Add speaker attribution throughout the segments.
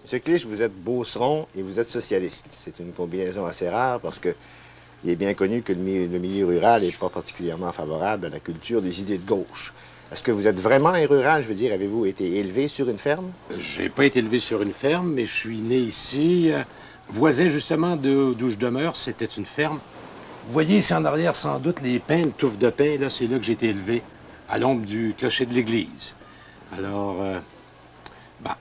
Speaker 1: Monsieur Clich, vous êtes beauceron et vous êtes socialiste. C'est une combinaison assez rare parce que il est bien connu que le milieu rural n'est pas particulièrement favorable à la culture des idées de gauche. Est-ce que vous êtes vraiment un rural? Je veux dire, avez-vous été élevé sur une ferme?
Speaker 2: J'ai pas été élevé sur une ferme, mais je suis né ici, voisin justement d'où je demeure, c'était une ferme. Vous voyez ici en arrière, sans doute, les pins, une touffe de pins, là, c'est là que j'ai été élevé, à l'ombre du clocher de l'église. Alors, bah,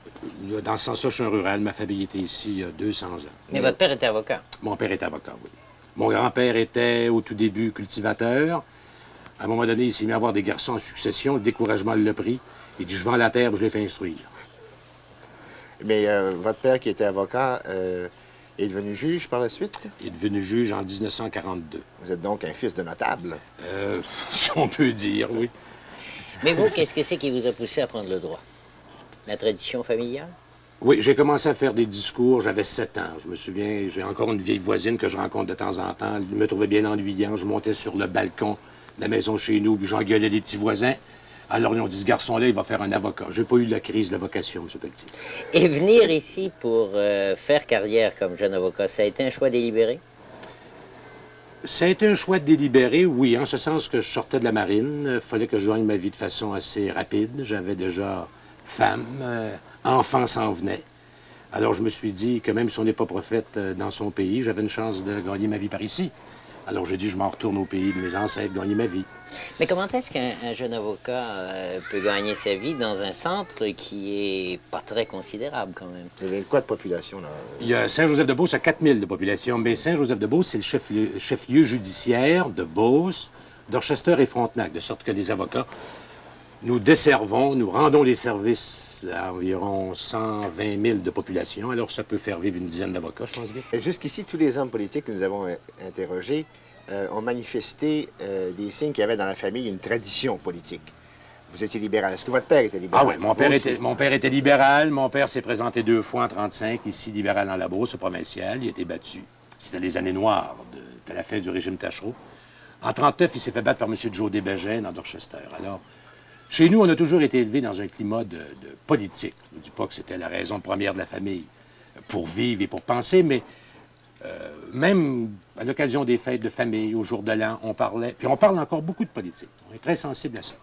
Speaker 2: dans ce sens-là, je suis un rural. Ma famille était ici il y a 200 ans.
Speaker 3: Mais votre père était avocat.
Speaker 2: Mon père est avocat, oui. Mon grand-père était, au tout début, cultivateur. À un moment donné, il s'est mis à avoir des garçons en succession. Le découragement l'a pris. Il dit, je vends la terre, je les fais instruire.
Speaker 1: Mais votre père, qui était avocat, est devenu juge par la suite?
Speaker 2: Il est devenu juge en 1942.
Speaker 1: Vous êtes donc un fils de notable?
Speaker 2: Si on peut dire, oui.
Speaker 3: Mais vous, qu'est-ce que c'est qui vous a poussé à prendre le droit? La tradition familiale?
Speaker 2: Oui, j'ai commencé à faire des discours, j'avais 7 ans. Je me souviens, j'ai encore une vieille voisine que je rencontre de temps en temps. Elle me trouvait bien ennuyant. Je montais sur le balcon de la maison chez nous, puis j'engueulais les petits voisins. Alors, ils ont dit, ce garçon-là, il va faire un avocat. J'ai pas eu la crise de la vocation, M. Pelletier.
Speaker 3: Et venir ici pour faire carrière comme jeune avocat, ça a été un choix délibéré?
Speaker 2: Ça a été un choix délibéré, oui, en ce sens que je sortais de la marine. Il fallait que je gagne ma vie de façon assez rapide. J'avais déjà femme, enfant s'en venait. Alors, je me suis dit que même si on n'est pas prophète dans son pays, j'avais une chance de gagner ma vie par ici. Alors, j'ai dit, je m'en retourne au pays de mes ancêtres, gagner ma vie.
Speaker 3: Mais comment est-ce qu'un jeune avocat peut gagner sa vie dans un centre qui est pas très considérable quand même?
Speaker 1: Vous avez quoi de population, là?
Speaker 2: Il y a Saint-Joseph-de-Beauce à 4000 de population, mais Saint-Joseph-de-Beauce, c'est le chef-lieu judiciaire de Beauce, d'Orchester et Frontenac, de sorte que les avocats, nous desservons, nous rendons les services à environ 120 000 de population, alors ça peut faire vivre une dizaine d'avocats, je pense bien.
Speaker 1: Et jusqu'ici, tous les hommes politiques que nous avons interrogés ont manifesté des signes qu'il y avait dans la famille une tradition politique. Vous étiez libéral. Est-ce que votre père était libéral?
Speaker 2: Ah oui, mon père était libéral. Mon père s'est présenté 2 fois en 1935, ici, libéral dans la Beauce, au provincial. Il a été battu. C'était les années noires, de la fin du régime Tachereau. En 1939, il s'est fait battre par M. Joe Desbégin dans Dorchester. Alors, chez nous, on a toujours été élevés dans un climat de politique. Je ne dis pas que c'était la raison première de la famille pour vivre et pour penser, mais même à l'occasion des fêtes de famille, au jour de l'an, on parlait, puis on parle encore beaucoup de politique. On est très sensible à ça.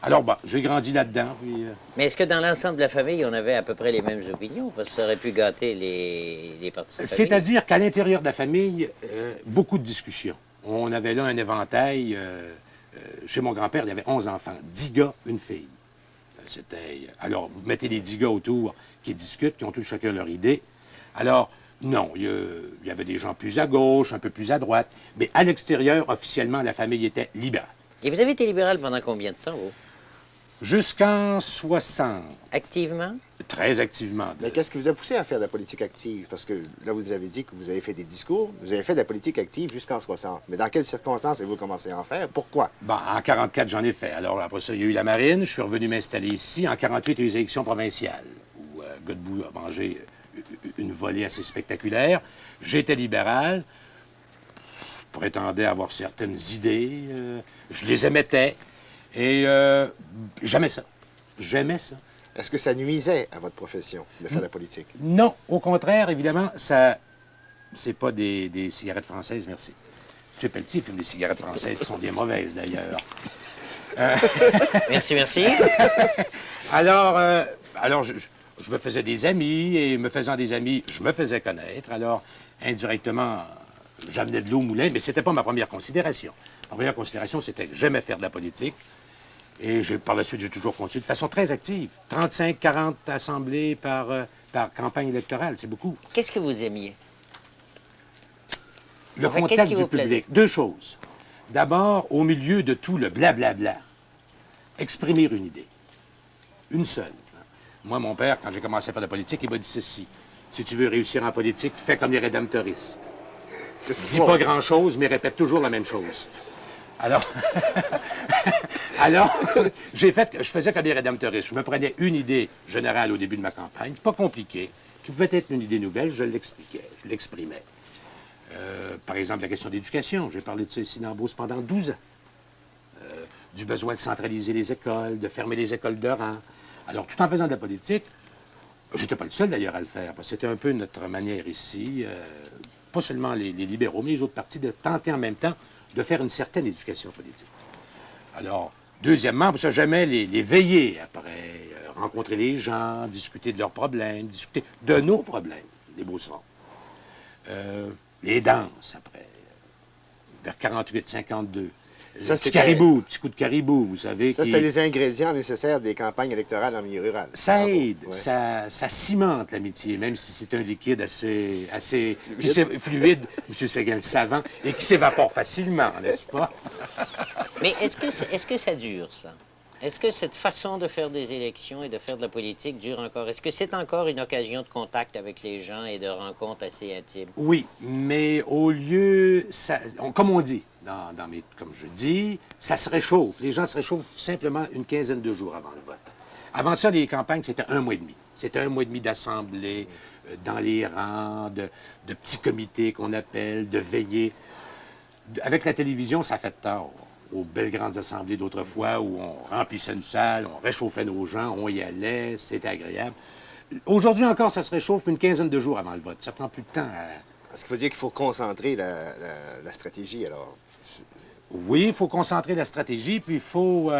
Speaker 2: Alors, bah, j'ai grandi là-dedans, puis...
Speaker 3: Mais est-ce que dans l'ensemble de la famille, on avait à peu près les mêmes opinions? Parce que ça aurait pu gâter les partis de famille.
Speaker 2: C'est-à-dire qu'à l'intérieur de la famille, beaucoup de discussions. On avait là un éventail. Chez mon grand-père, il y avait 11 enfants, 10 gars, une fille. C'était... Alors, vous mettez les 10 gars autour qui discutent, qui ont tous chacun leur idée. Alors, non, il y avait des gens plus à gauche, un peu plus à droite, mais à l'extérieur, officiellement, la famille était libérale.
Speaker 3: Et vous avez été libéral pendant combien de temps, vous?
Speaker 2: Jusqu'en 60.
Speaker 3: Activement?
Speaker 2: Très activement.
Speaker 1: Mais qu'est-ce qui vous a poussé à faire de la politique active? Parce que là, vous avez dit que vous avez fait des discours, vous avez fait de la politique active jusqu'en 60. Mais dans quelles circonstances avez-vous commencé à en faire? Pourquoi?
Speaker 2: Bon, en 44, j'en ai fait. Alors, après ça, il y a eu la marine. Je suis revenu m'installer ici. En 48, il y a eu les élections provinciales, où Godbout a mangé une volée assez spectaculaire. J'étais libéral. Je prétendais avoir certaines idées. Je les émettais. Et j'aimais ça. J'aimais ça.
Speaker 1: Est-ce que ça nuisait à votre profession de faire de la politique?
Speaker 2: Non, au contraire, évidemment, ça... C'est pas des cigarettes françaises, merci. M. Pelletier fume des cigarettes françaises qui sont bien mauvaises, d'ailleurs.
Speaker 3: Merci, merci.
Speaker 2: Alors je me faisais des amis, et me faisant des amis, je me faisais connaître. Alors, indirectement, j'amenais de l'eau au moulin, mais c'était pas ma première considération. Ma première considération, c'était que j'aimais faire de la politique. Et par la suite, j'ai toujours continué de façon très active. 35, 40 assemblées par campagne électorale, c'est beaucoup.
Speaker 3: Qu'est-ce que vous aimiez?
Speaker 2: Le
Speaker 3: Enfin, qu'est-ce
Speaker 2: contact
Speaker 3: qui
Speaker 2: du
Speaker 3: vous
Speaker 2: public.
Speaker 3: plaisait?
Speaker 2: 2 choses. D'abord, au milieu de tout le blablabla, exprimer une idée. Une seule. Moi, mon père, quand j'ai commencé à faire de la politique, il m'a dit ceci. Si tu veux réussir en politique, fais comme les rédemptoristes. Dis pas grand-chose, mais répète toujours la même chose. Alors, je faisais comme des rédemptoristes. Je me prenais une idée générale au début de ma campagne, pas compliquée, qui pouvait être une idée nouvelle, je l'expliquais, je l'exprimais. Par exemple, la question d'éducation. J'ai parlé de ça ici dans Beauce pendant 12 ans. Du besoin de centraliser les écoles, de fermer les écoles de rang. Alors, tout en faisant de la politique, J'étais pas le seul d'ailleurs à le faire, parce que c'était un peu notre manière ici, pas seulement les libéraux, mais les autres partis, de tenter en même temps de faire une certaine éducation politique. Alors, deuxièmement, pour ça, jamais les veiller après, rencontrer les gens, discuter de leurs problèmes, discuter de nos problèmes, les Beaucerons. Les danses après, vers 48, 52.
Speaker 1: Ça,
Speaker 2: Petit caribou, petit coup de caribou, vous savez.
Speaker 1: Ça, c'était les ingrédients nécessaires des campagnes électorales en milieu rural.
Speaker 2: Ça aide,
Speaker 1: Ouais.
Speaker 2: ça cimente l'amitié, même si c'est un liquide assez
Speaker 1: Fluide.
Speaker 2: fluide, M. Séguin le savant, et qui s'évapore facilement, n'est-ce pas?
Speaker 3: Mais est-ce que ça dure, ça? Est-ce que cette façon de faire des élections et de faire de la politique dure encore? Est-ce que c'est encore une occasion de contact avec les gens et de rencontres assez intimes?
Speaker 2: Oui, mais au lieu, comme on dit, comme je dis, ça se réchauffe. Les gens se réchauffent simplement une quinzaine de jours avant le vote. Avant ça, les campagnes, c'était 1 mois et demi. C'était 1 mois et demi d'assemblée, dans les rangs, de petits comités qu'on appelle, de veillées. Avec la télévision, ça fait tard. Aux belles grandes assemblées d'autrefois où on remplissait une salle, on réchauffait nos gens, on y allait, c'était agréable. Aujourd'hui encore, ça se réchauffe une quinzaine de jours avant le vote. Ça prend plus de temps à...
Speaker 1: Est-ce qu'il faut dire qu'il faut concentrer la stratégie, alors?
Speaker 2: Oui, il faut concentrer la stratégie, puis il faut...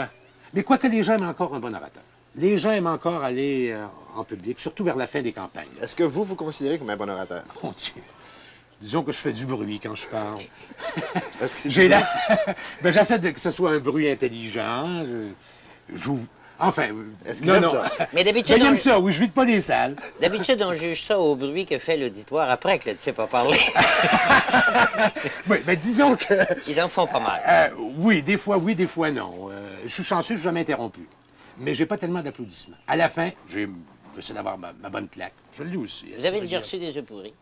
Speaker 2: Mais quoique les gens aiment encore un bon orateur. Les gens aiment encore aller en public, surtout vers la fin des campagnes.
Speaker 1: Est-ce que vous considérez comme un bon orateur?
Speaker 2: Mon Dieu. Disons que je fais du bruit quand je parle.
Speaker 1: Est-ce que c'est
Speaker 2: J'ai là... ben, j'essaie que ce soit un bruit intelligent. J'ouvre... Enfin,
Speaker 1: Est-ce qu'ils aiment ça?
Speaker 3: Mais d'habitude,
Speaker 2: J'aime ça, oui, je vide pas les salles.
Speaker 3: d'habitude, on juge ça au bruit que fait l'auditoire après que le type a parlé.
Speaker 2: Oui, mais disons que...
Speaker 3: Ils en font pas mal.
Speaker 2: oui, des fois non. Je suis chanceux, je suis jamais interrompu. Mais j'ai pas tellement d'applaudissements. À la fin, j'essaie d'avoir ma bonne plaque. Je l'ai aussi.
Speaker 3: Vous avez déjà reçu des œufs pourris?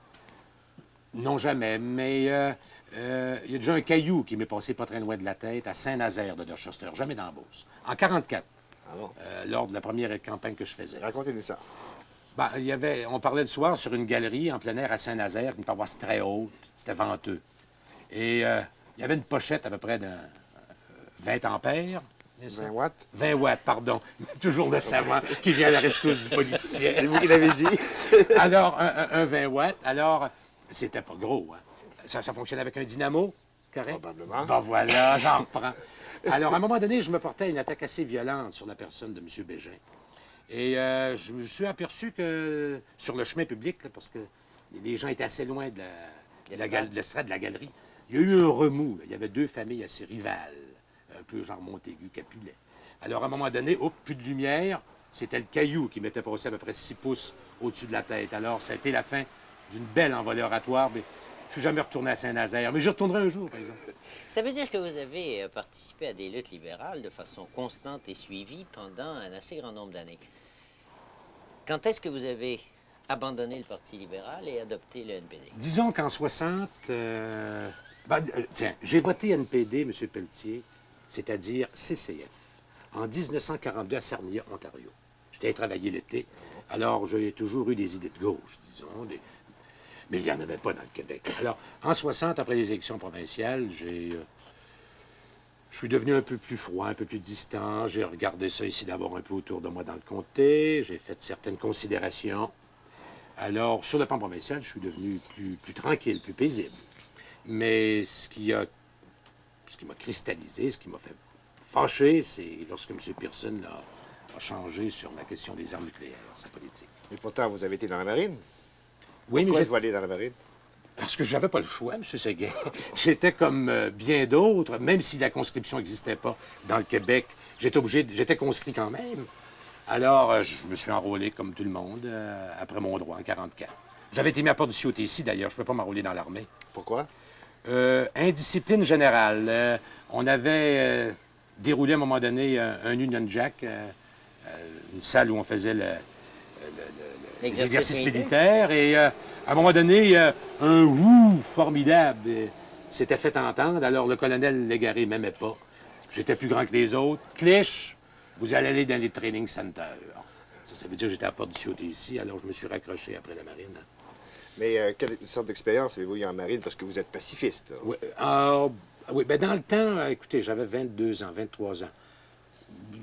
Speaker 2: Non, jamais, mais il y a déjà un caillou qui m'est passé pas très loin de la tête à Saint-Nazaire de Dorchester, jamais dans la Beauce. En 1944,
Speaker 1: Ah bon?
Speaker 2: lors de la première campagne que je faisais.
Speaker 1: Racontez-nous ça.
Speaker 2: Ben, on parlait le soir sur une galerie en plein air à Saint-Nazaire, une paroisse très haute, c'était venteux. Et il y avait une pochette à peu près de 20 ampères.
Speaker 1: 20 watts?
Speaker 2: 20 watts, pardon. Toujours le savant qui vient à la rescousse du politicien.
Speaker 1: C'est vous qui l'avez dit.
Speaker 2: Alors, un 20 watts, alors, c'était pas gros, hein. Ça fonctionnait avec un dynamo, correct?
Speaker 1: Probablement.
Speaker 2: Ben voilà, j'en reprends. Alors, à un moment donné, je me portais à une attaque assez violente sur la personne de M. Bégin. Et je me suis aperçu que, sur le chemin public, là, parce que les gens étaient assez loin de l'estrade, de la galerie, il y a eu un remous, là. Il y avait deux familles assez rivales, un peu genre Montaigu, Capulet. Alors, à un moment donné, plus de lumière, c'était le caillou qui m'était passé à peu près 6 pouces au-dessus de la tête. Alors, ça a été la fin d'une belle envolée oratoire, mais je suis jamais retourné à Saint-Nazaire. Mais j'y retournerai un jour, par exemple.
Speaker 3: Ça veut dire que vous avez participé à des luttes libérales de façon constante et suivie pendant un assez grand nombre d'années. Quand est-ce que vous avez abandonné le Parti libéral et adopté le NPD?
Speaker 2: Disons qu'en 60, tiens, j'ai voté NPD, M. Pelletier, c'est-à-dire CCF, en 1942 à Sarnia, Ontario. J'étais allé travailler l'été, alors j'ai toujours eu des idées de gauche, disons, mais il n'y en avait pas dans le Québec. Alors, en 60, après les élections provinciales, je suis devenu un peu plus froid, un peu plus distant. J'ai regardé ça ici d'abord un peu autour de moi dans le comté. J'ai fait certaines considérations. Alors, sur le plan provincial, je suis devenu plus tranquille, plus paisible. Mais ce qui m'a cristallisé, ce qui m'a fait fâcher, c'est lorsque M. Pearson a changé sur la question des armes nucléaires, sa politique.
Speaker 1: Mais pourtant, vous avez été dans la marine.
Speaker 2: Oui,
Speaker 1: Pourquoi
Speaker 2: mais
Speaker 1: êtes-vous allé dans la marine?
Speaker 2: parce que j'avais pas le choix, M. Séguin. J'étais comme bien d'autres, même si la conscription n'existait pas dans le Québec, j'étais conscrit quand même. Alors, je me suis enrôlé comme tout le monde après mon droit en 1944. J'avais été mis à Port du COTC d'ailleurs, je ne peux pas m'enrôler dans l'armée.
Speaker 1: Pourquoi?
Speaker 2: Indiscipline générale. On avait déroulé à un moment donné un Union Jack, une salle où on faisait les exercices militaires. Et à un moment donné, un « ouh » formidable s'était fait entendre. Alors le colonel Légaré ne m'aimait pas. J'étais plus grand que les autres. Clich, vous allez aller dans les training centers. Ça veut dire que j'étais à Port du COTC, alors je me suis raccroché après la marine.
Speaker 1: Mais quelle sorte d'expérience avez-vous eu en marine? Parce que vous êtes pacifiste.
Speaker 2: Oui, oui, ben dans le temps, écoutez, j'avais 22 ans, 23 ans.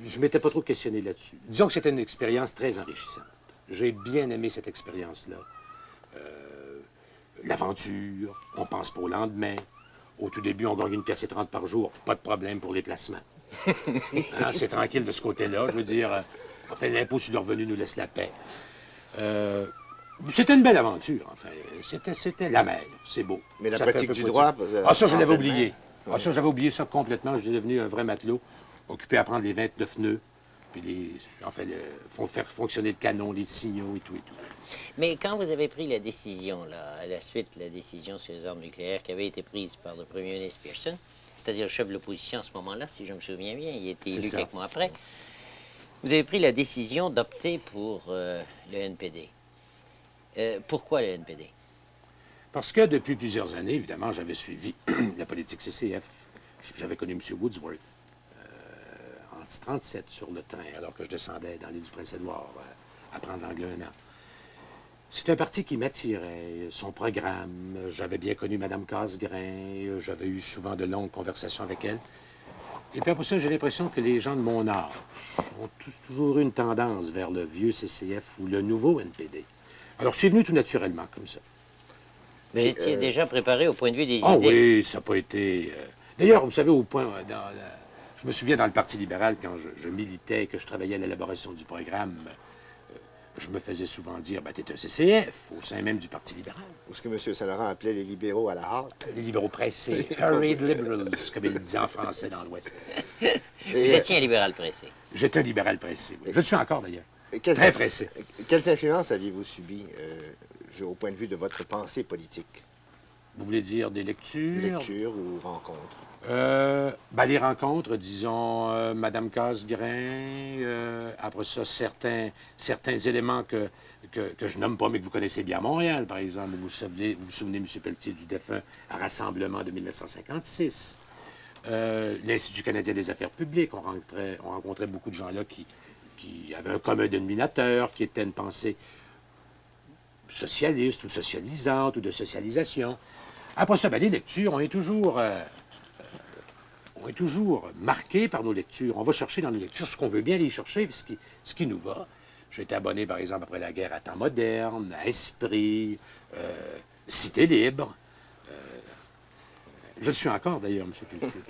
Speaker 2: Je ne m'étais pas trop questionné là-dessus. Disons que c'était une expérience très enrichissante. J'ai bien aimé cette expérience-là. L'aventure, on pense pas au lendemain. Au tout début, on gagne 1,30 $ par jour, pas de problème pour les placements. Hein, c'est tranquille de ce côté-là. Je veux dire, enfin, l'impôt sur le revenu nous laisse la paix. C'était une belle aventure, enfin. C'était la mer, c'est beau.
Speaker 1: Mais la
Speaker 2: Ça fait un
Speaker 1: pratique
Speaker 2: peu
Speaker 1: du
Speaker 2: poétique.
Speaker 1: droit...
Speaker 2: Ah, ça, je
Speaker 1: en
Speaker 2: l'avais
Speaker 1: pleine
Speaker 2: oublié.
Speaker 1: mer.
Speaker 2: Ah, ça, j'avais oublié ça complètement. Je suis devenu un vrai matelot, occupé à prendre les 29 nœuds, puis faire fonctionner le canon, les signaux et tout et tout.
Speaker 3: Mais quand vous avez pris la décision, là, à la suite, la décision sur les armes nucléaires qui avait été prise par le premier ministre Pearson, c'est-à-dire le chef de l'opposition à ce moment-là, si je me souviens bien, il a été
Speaker 2: C'est
Speaker 3: élu
Speaker 2: ça.
Speaker 3: quelques mois après, vous avez pris la décision d'opter pour le NPD. Pourquoi le NPD?
Speaker 2: Parce que depuis plusieurs années, évidemment, j'avais suivi la politique CCF. J'avais connu M. Woodsworth en 1937 sur le train, alors que je descendais dans l'île du Prince-Édouard à prendre l'angle un an. C'est un parti qui m'attirait, son programme. J'avais bien connu Mme Casgrain, j'avais eu souvent de longues conversations avec elle. Et puis après ça, j'ai l'impression que les gens de mon âge ont toujours eu une tendance vers le vieux CCF ou le nouveau NPD. Alors, c'est venu tout naturellement, comme ça.
Speaker 3: Vous étiez déjà préparé au point de vue des
Speaker 2: Ah
Speaker 3: idées.
Speaker 2: oui, ça n'a pas été... D'ailleurs, vous savez, au point... Je me souviens dans le Parti libéral, quand je militais, que je travaillais à l'élaboration du programme, je me faisais souvent dire, ben, t'es un CCF, au sein même du Parti libéral.
Speaker 1: Ou ce que M. Saint-Laurent appelait les libéraux à la hâte.
Speaker 2: Les libéraux pressés, hurried liberals, comme il dit en français dans l'Ouest.
Speaker 3: Vous étiez un libéral pressé.
Speaker 2: J'étais un libéral pressé, oui. Je le suis encore, d'ailleurs.
Speaker 1: Quelles,
Speaker 2: Très pressé.
Speaker 1: Quelles influences aviez-vous subies au point de vue de votre pensée politique?
Speaker 2: Vous voulez dire des lectures?
Speaker 1: Lectures ou rencontres?
Speaker 2: Ben, les rencontres, disons, Madame Casgrain, après ça, certains éléments que je nomme pas, mais que vous connaissez bien à Montréal, par exemple. Vous vous souvenez, M. Pelletier, du défunt rassemblement de 1956. L'Institut canadien des affaires publiques, on rencontrait beaucoup de gens là qui avaient un commun dénominateur, qui était une pensée socialiste ou socialisante ou de socialisation. Après ça, ben, les lectures, on est toujours marqués par nos lectures. On va chercher dans nos lectures ce qu'on veut bien aller chercher, ce qui nous va. J'ai été abonné, par exemple, après la guerre à Temps moderne, à Esprit, Cité libre. Je le suis encore, d'ailleurs, M. Pelletier.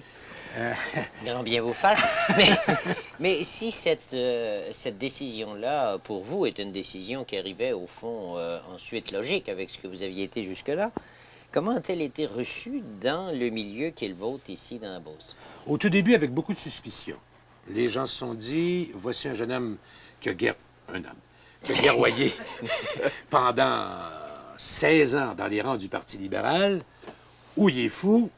Speaker 3: Grand bien vous fasse. Mais si cette décision-là, pour vous, est une décision qui arrivait, au fond, ensuite logique avec ce que vous aviez été jusque-là, comment a-t-elle été reçue dans le milieu qui est le vôtre ici, dans la Beauce?
Speaker 2: Au tout début, avec beaucoup de suspicion. Les gens se sont dit, voici un jeune homme qui a guerroyé pendant 16 ans dans les rangs du Parti libéral, où il est fou,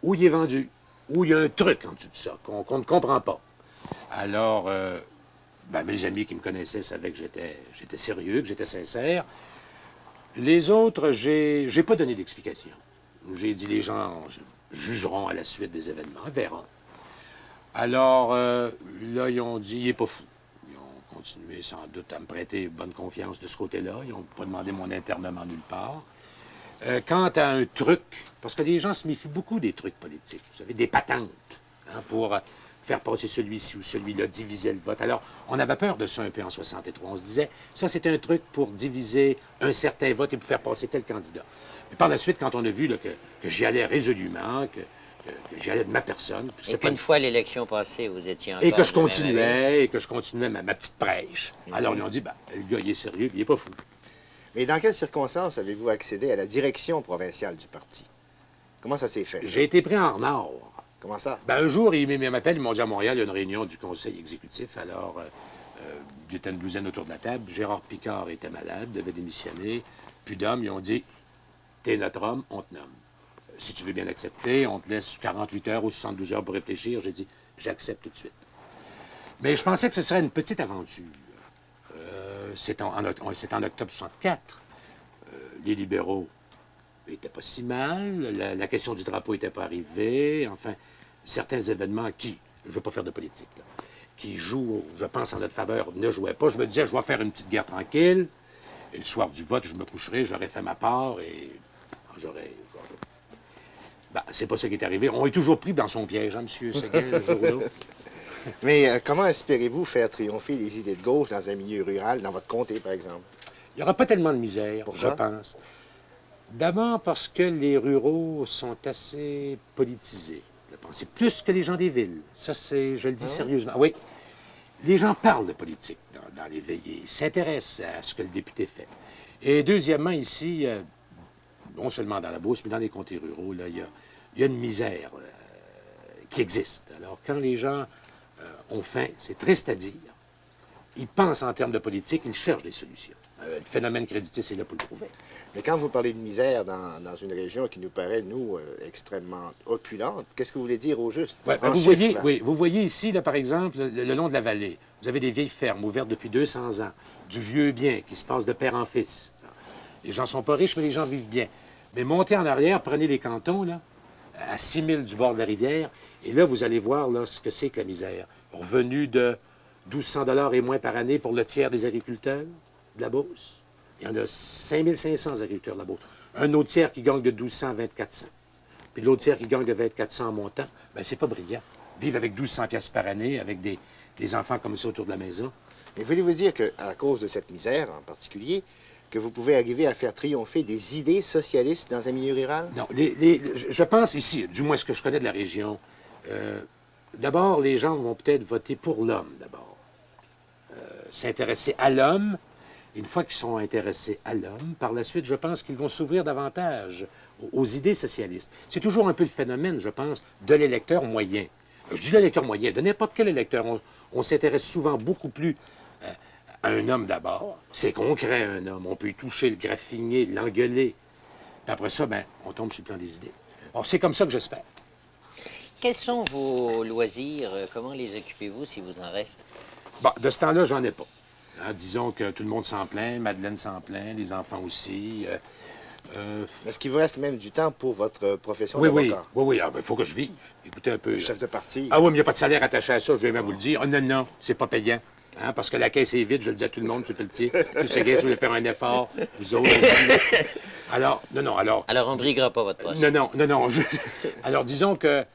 Speaker 2: où il est vendu, où il y a un truc en dessous de ça, qu'on ne comprend pas. Alors, ben, mes amis qui me connaissaient savaient que j'étais sérieux, que j'étais sincère. Les autres, j'ai pas donné d'explication. J'ai dit les gens jugeront à la suite des événements, verront. Alors, là, ils ont dit, il est pas fou. Ils ont continué sans doute à me prêter bonne confiance de ce côté-là. Ils n'ont pas demandé mon internement nulle part. Quant à un truc, parce que les gens se méfient beaucoup des trucs politiques, vous savez, des patentes, hein, pour faire passer celui-ci ou celui-là, diviser le vote. Alors, on avait peur de ça un peu en 63. On se disait, ça, c'est un truc pour diviser un certain vote et pour faire passer tel candidat. Mais par la suite, quand on a vu là, que j'y allais résolument, que j'y allais de ma personne...
Speaker 3: Et qu'une fois l'élection passée, vous étiez encore...
Speaker 2: Et que je continuais ma petite prêche. Alors, ils ont dit, ben, le gars, il est sérieux, il est pas fou.
Speaker 1: Mais dans quelles circonstances avez-vous accédé à la direction provinciale du parti? Comment ça s'est fait, ça?
Speaker 2: J'ai été pris en renard.
Speaker 1: Comment ça?
Speaker 2: Ben, un jour, ils m'appellent, ils m'ont dit à Montréal, il y a une réunion du conseil exécutif. Alors, il était une douzaine autour de la table. Gérard Picard était malade, devait démissionner. Plus d'hommes, ils ont dit, t'es notre homme, on te nomme. Si tu veux bien accepter, on te laisse 48 heures ou 72 heures pour réfléchir. J'ai dit, j'accepte tout de suite. Mais je pensais que ce serait une petite aventure. C'est en octobre 64. Les libéraux n'étaient pas si mal. La question du drapeau n'était pas arrivée. Enfin, certains événements qui, je ne veux pas faire de politique, là, qui jouent, je pense, en notre faveur, ne jouaient pas. Je me disais, je vais faire une petite guerre tranquille. Et le soir du vote, je me coucherai, j'aurais fait ma part et j'aurais... Ben, c'est pas ça qui est arrivé. On est toujours pris dans son piège, hein, M. Seguin, le jour-là.
Speaker 1: Mais comment espérez-vous faire triompher les idées de gauche dans un milieu rural, dans votre comté, par exemple?
Speaker 2: Il n'y aura pas tellement de misère,
Speaker 1: Pourquoi?
Speaker 2: je pense. D'abord parce que les ruraux sont assez politisés. Je pense. C'est plus que les gens des villes. Ça, je le dis
Speaker 1: Ah ouais?
Speaker 2: sérieusement. Oui, les gens parlent de politique dans les veillées, ils s'intéressent à ce que le député fait. Et deuxièmement, ici, non seulement dans la Beauce, mais dans les comtés ruraux, là, il y a une misère qui existe. Alors, quand les gens ont faim, c'est triste à dire, ils pensent en termes de politique, ils cherchent des solutions. Le phénomène créditiste est là pour le prouver.
Speaker 1: Mais quand vous parlez de misère dans une région qui nous paraît, nous, extrêmement opulente, qu'est-ce que vous voulez dire au juste?
Speaker 2: Ouais,
Speaker 1: En
Speaker 2: vous
Speaker 1: chiffres,
Speaker 2: voyez,
Speaker 1: là.
Speaker 2: oui, vous voyez ici, là, par exemple, le long de la vallée, vous avez des vieilles fermes ouvertes depuis 200 ans, du vieux bien qui se passe de père en fils. Les gens sont pas riches, mais les gens vivent bien. Mais montez en arrière, prenez les cantons, là, à 6 000 du bord de la rivière, et là, vous allez voir là, ce que c'est que la misère. Revenu de 1 200 $ et moins par année pour le tiers des agriculteurs de la Beauce. Il y en a 5 500 agriculteurs de la Beauce. Un autre tiers qui gagne de 1 200 à 2 400. Puis l'autre tiers qui gagne de 2 400 en montant, bien, c'est pas brillant. Vivre avec 1 200 pièces par année, avec des enfants comme ça autour de la maison.
Speaker 1: Mais voulez-vous dire qu'à cause de cette misère en particulier, que vous pouvez arriver à faire triompher des idées socialistes dans un milieu rural?
Speaker 2: Non, je pense ici, du moins ce que je connais de la région, d'abord, les gens vont peut-être voter pour l'homme, d'abord. S'intéresser à l'homme. Une fois qu'ils sont intéressés à l'homme, par la suite, je pense qu'ils vont s'ouvrir davantage aux idées socialistes. C'est toujours un peu le phénomène, je pense, de l'électeur moyen. Je dis l'électeur moyen, de n'importe quel électeur. On s'intéresse souvent beaucoup plus à un homme d'abord. C'est concret, un homme. On peut y toucher, le graffiner, l'engueuler. Puis après ça, ben, on tombe sur le plan des idées. Alors, c'est comme ça que j'espère.
Speaker 3: Quels sont vos loisirs? Comment les occupez-vous si vous en reste?
Speaker 2: Bon, de ce temps-là, j'en ai pas. Hein, disons que tout le monde s'en plaint, Madeleine s'en plaint, les enfants aussi.
Speaker 1: Est-ce qu'il vous reste même du temps pour votre profession
Speaker 2: Oui, oui,
Speaker 1: d'avocat?
Speaker 2: oui, oui, il faut que je vive. Écoutez un peu.
Speaker 1: Le chef de parti?
Speaker 2: Ah oui, mais il n'y a pas de salaire attaché à ça, je vais même vous le dire. Oh non, non, c'est pas payant. Hein, parce que la caisse est vide, je le dis à tout le monde, M. Pelletier. Tous ces gars, si vous voulez faire un effort, vous autres aussi. Alors, non, non, alors.
Speaker 3: Alors, on ne briguera pas votre poste.
Speaker 2: Non, non, non, non. Alors, disons que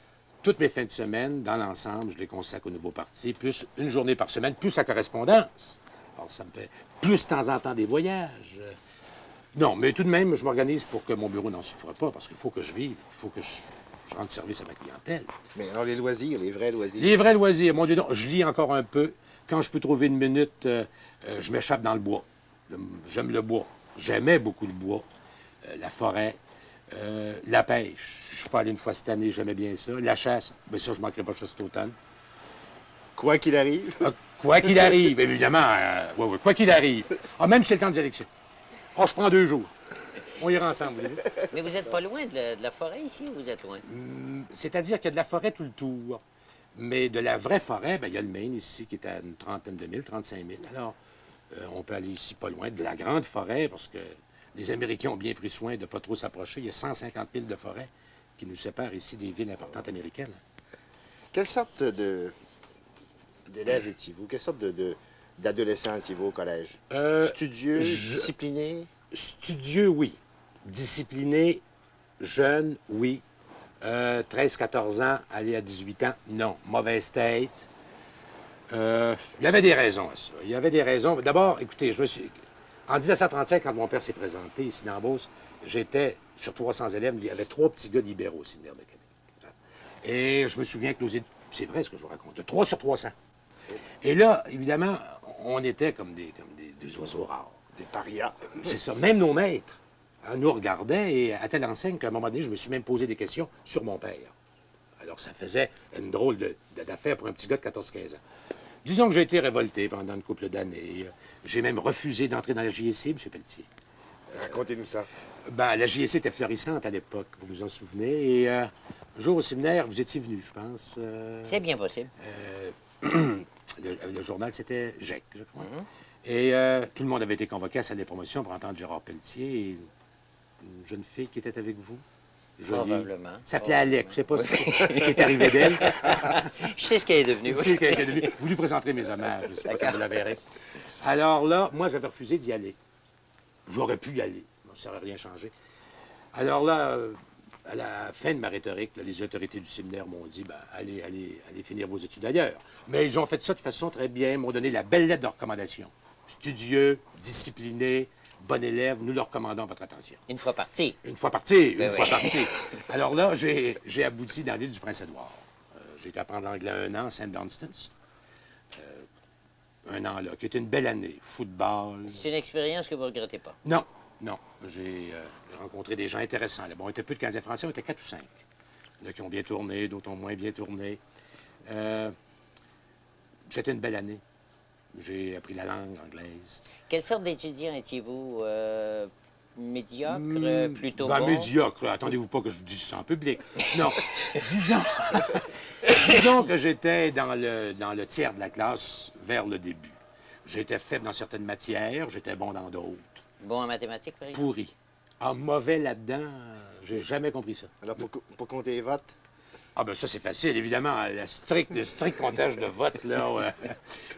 Speaker 2: toutes mes fins de semaine, dans l'ensemble, je les consacre au nouveau parti, plus une journée par semaine, plus la correspondance. Alors, ça me fait plus de temps en temps des voyages. Non, mais tout de même, je m'organise pour que mon bureau n'en souffre pas, parce qu'il faut que je vive, il faut que je rende service à ma clientèle.
Speaker 1: Mais alors les loisirs, les vrais loisirs?
Speaker 2: Les vrais loisirs, mon Dieu, non, je lis encore un peu. Quand je peux trouver une minute, je m'échappe dans le bois. J'aime le bois. J'aimais beaucoup le bois, la forêt, la pêche. Je suis pas allé une fois cette année, j'aimais bien ça. La chasse, mais ça, je ne manquerai pas cet automne.
Speaker 1: Quoi qu'il arrive?
Speaker 2: Quoi qu'il arrive, évidemment. Ouais, ouais, quoi qu'il arrive. Ah, même si c'est le temps des élections. Oh, je prends 2 jours. On ira ensemble, voyez-vous.
Speaker 3: Mais vous n'êtes pas loin de la forêt ici ou vous êtes loin?
Speaker 2: C'est-à-dire qu'il y a de la forêt tout le tour. Mais de la vraie forêt, ben, il y a le Maine ici qui est à une trentaine de milles, 35 000. Alors, on peut aller ici pas loin de la grande forêt parce que les Américains ont bien pris soin de ne pas trop s'approcher. Il y a 150 000 de forêt qui nous séparent ici des villes importantes américaines.
Speaker 1: Quelle sorte d'élève étiez-vous? Quelle sorte d'adolescent étiez-vous au collège? Studieux, discipliné?
Speaker 2: Studieux, oui. Discipliné, jeune, oui. 13-14 ans, aller à 18 ans, non. Mauvaise tête. Il y avait des raisons à ça. Il y avait des raisons. D'abord, écoutez, en 1935, quand mon père s'est présenté ici dans Beauce, j'étais sur 300 élèves. Il y avait 3 petits gars libéraux au séminaire de Québec. Et je me souviens que c'est vrai ce que je vous raconte, de 3 sur 300. Et là, évidemment, on était comme des oiseaux rares.
Speaker 1: Des parias.
Speaker 2: C'est ça. Même nos maîtres nous regardaient et à telle enseigne qu'à un moment donné, je me suis même posé des questions sur mon père. Alors, ça faisait une drôle d'affaire pour un petit gars de 14-15 ans. Disons que j'ai été révolté pendant une couple d'années. J'ai même refusé d'entrer dans la JSC, M. Pelletier.
Speaker 1: Racontez-nous ça.
Speaker 2: Ben, la JSC était florissante à l'époque, vous vous en souvenez. Et un jour au séminaire, vous étiez venu, je pense.
Speaker 3: C'est bien possible.
Speaker 2: Le journal, c'était GEC, je crois. Et tout le monde avait été convoqué à salle des promotions pour entendre Gérard Pelletier et une jeune fille qui était avec vous. Jolie.
Speaker 3: Probablement.
Speaker 2: S'appelait Alec. Je ne sais pas ce qui est arrivé d'elle.
Speaker 3: Je sais ce qu'elle est devenue.
Speaker 2: Je sais qu'elle est devenue. Vous lui présenterez mes hommages, je sais pas quand vous la verrez. Alors là, moi, j'avais refusé d'y aller. J'aurais pu y aller. Ça n'aurait rien changé. Alors là, à la fin de ma rhétorique, là, les autorités du séminaire m'ont dit, ben, allez finir vos études ailleurs. Mais ils ont fait ça de façon très bien, m'ont donné la belle lettre de recommandation. Studieux, discipliné, bon élève, nous leur recommandons votre attention.
Speaker 3: Une fois parti.
Speaker 2: Une fois parti,
Speaker 3: Oui,
Speaker 2: une
Speaker 3: oui.
Speaker 2: fois parti. Alors là, j'ai abouti dans l'île du Prince-Édouard. J'ai été apprendre l'anglais 1 an à St. Dunstan's. Un an là, qui était une belle année. Football.
Speaker 3: C'est une expérience que vous ne regrettez pas.
Speaker 2: Non, non. J'ai rencontré des gens intéressants. Là. Bon, on était peu de Canadiens français, on était 4 ou 5. Il y en a qui ont bien tourné, d'autres ont moins bien tourné. C'était une belle année. J'ai appris la langue anglaise.
Speaker 3: Quelle sorte d'étudiant étiez-vous? Médiocre, plutôt
Speaker 2: Ben,
Speaker 3: bon?
Speaker 2: médiocre. Attendez-vous pas que je vous dise ça en public. Non, disons, disons que j'étais dans le tiers de la classe vers le début. J'étais faible dans certaines matières, j'étais bon dans d'autres.
Speaker 3: Bon en mathématiques, par exemple?
Speaker 2: Pourri. Ah, mauvais là-dedans, j'ai jamais compris ça.
Speaker 1: Alors, pour compter les votes,
Speaker 2: Ah ben ça, c'est facile, évidemment. Le strict comptage de votes, là. Ouais.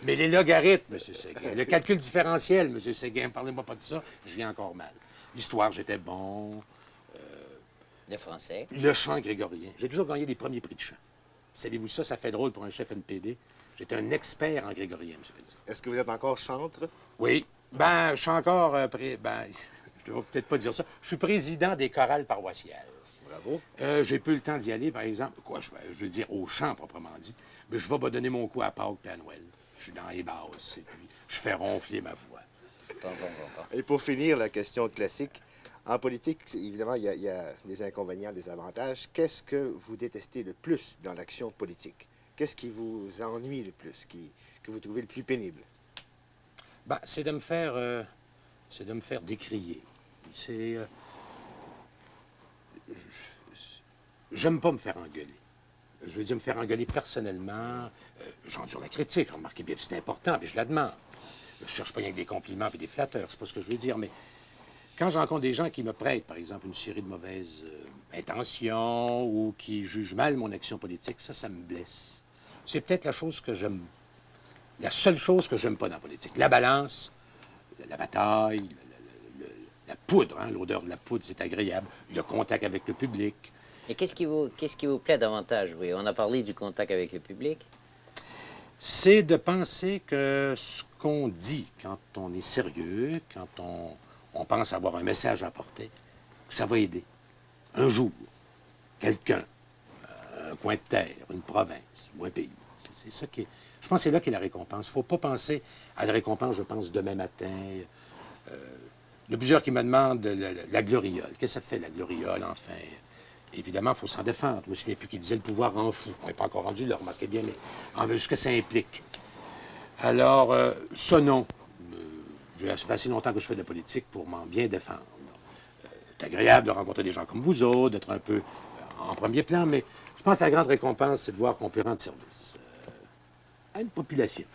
Speaker 2: Mais les logarithmes, M. Séguin. Le calcul différentiel, M. Séguin, parlez-moi pas de ça, je viens encore mal. L'histoire, j'étais bon.
Speaker 3: Le français.
Speaker 2: Le chant grégorien. J'ai toujours gagné les premiers prix de chant. Savez-vous ça? Ça fait drôle pour un chef NPD. J'étais un expert en grégorien, M. Pézin.
Speaker 1: est-ce que vous êtes encore chantre?
Speaker 2: Oui. Ben, je suis encore... ben, je ne vais peut-être pas dire ça. Je suis président des chorales paroissiales.
Speaker 1: Bravo.
Speaker 2: J'ai peu le temps d'y aller, par exemple. Quoi, je veux dire au chant, proprement dit. Mais je vais me donner mon coup à Pâques et à Noël. Je suis dans les basses, et puis je fais ronfler ma voix.
Speaker 3: Bon.
Speaker 1: Et pour finir, la question classique. En politique, évidemment, il y a des inconvénients, des avantages. Qu'est-ce que vous détestez le plus dans l'action politique? Qu'est-ce qui vous ennuie le plus, que vous trouvez le plus pénible?
Speaker 2: Ben, c'est de me faire décrier. C'est... J'aime pas me faire engueuler. Je veux dire, me faire engueuler personnellement. J'endure la critique, remarquez bien, c'est important, mais je la demande. Je cherche pas rien que des compliments et des flatteurs, c'est pas ce que je veux dire, mais quand je rencontre des gens qui me prêtent, par exemple, une série de mauvaises intentions ou qui jugent mal mon action politique, ça me blesse. C'est peut-être la seule chose que j'aime pas dans la politique. La balance, la bataille, la poudre, hein, l'odeur de la poudre, c'est agréable. Le contact avec le public.
Speaker 3: Et qu'est-ce qui vous plaît davantage? Oui, on a parlé du contact avec le public.
Speaker 2: C'est de penser que ce qu'on dit quand on est sérieux, quand on pense avoir un message à apporter, ça va aider. Un jour, quelqu'un, un coin de terre, une province ou un pays. C'est ça qui est... Je pense que c'est là qu'est la récompense. Il ne faut pas penser à la récompense, je pense, demain matin. Il y a plusieurs qui me demandent la gloriole. Qu'est-ce que ça fait, la gloriole, enfin? Évidemment, il faut s'en défendre. Je me souviens plus qui disait le pouvoir rend fou. On n'est pas encore rendu là, remarquez bien, mais en ce que ça implique. Alors, ça, non. Ça fait assez longtemps que je fais de la politique pour m'en bien défendre. C'est agréable de rencontrer des gens comme vous autres, d'être un peu en premier plan, mais je pense que la grande récompense, c'est de voir qu'on peut rendre service à une population.